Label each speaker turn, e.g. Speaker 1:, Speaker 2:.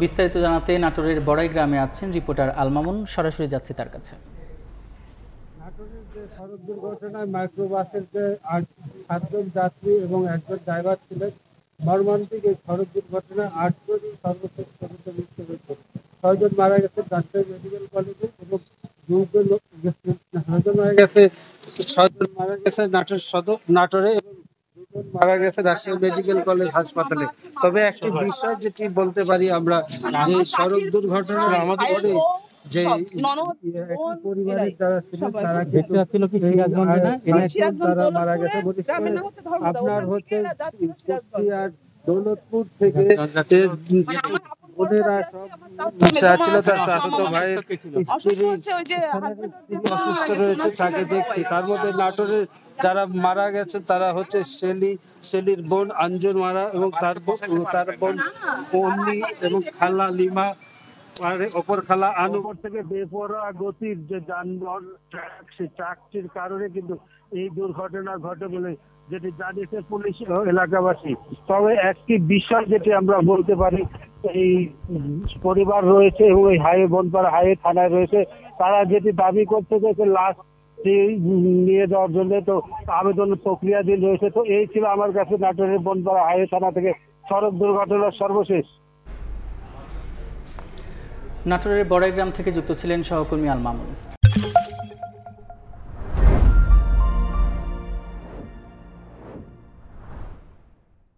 Speaker 1: বিস্তারিত জানাতে নাটোরের বড়াই গ্রামে আছেন রিপোর্টার আল মামুন, সরাসরি যাচ্ছি তার কাছে।
Speaker 2: নাটোরের যে সড়ক দুর্ঘটনায় মাইক্রোবাসের যে 7 জন যাত্রী এবং একজন ড্রাইভার ছিলেন, মর্মান্তিক এই সড়ক দুর্ঘটনায় 8 জনই সর্বশেষ পর্যন্ত মৃত্যু হয়েছে। 6 জন মারা গেছে রাজশাহী মেডিকেল কলেজে এবং 2 জন মারা গেছে 6 জন মারা গেছে নাটোরে এবং 2 জন মারা গেছে রাজশাহী মেডিকেল কলেজ হাসপাতালে। তবে একটি বিষয় যেটি বলতে পারি আমরা, যে সড়ক দুর্ঘটনা আমাদের পরে যে পরিবারের যারা ছিলেন তারা তারা মারা গেছে। আপনার হচ্ছে কুষ্টিয়ার দৌলতপুর থেকে বোনেরা সব ছিল, তার চাচাতো ভাইয়ের স্ত্রী অসুস্থ রয়েছে তাকে দেখতে। তার মধ্যে নাটোরের যারা মারা গেছে তারা হচ্ছে শেলির বোন আঞ্জুর মারা এবং তার বোন অন্নি এবং খালা লিমা, অপর খালা আনুগর থেকে বেপরোয়া গতির যে যানবাহন ট্রাক, সেই ট্রাকটির কারণে কিন্তু এই দুর্ঘটনা ঘটে বলে যেটি জানিয়েছে পুলিশ এলাকাবাসী। তবে একটি বিষয় যেটি আমরা বলতে পারি, এই পরিবার রয়েছে এবং এই বনপাড়া হাইওয়ে থানায় রয়েছে, তারা যেটি দাবি করতে চাইছে লাশ নিয়ে যাওয়ার জন্য, তো আবেদন প্রক্রিয়াধীন রয়েছে। তো এই ছিল আমার কাছে নাটোরের বনপাড়া হাইওয়ে থানা থেকে সড়ক দুর্ঘটনার সর্বশেষ।
Speaker 1: নাটোরের বড়াই গ্রাম থেকে যুক্ত ছিলেন সহকর্মী আল মামুন।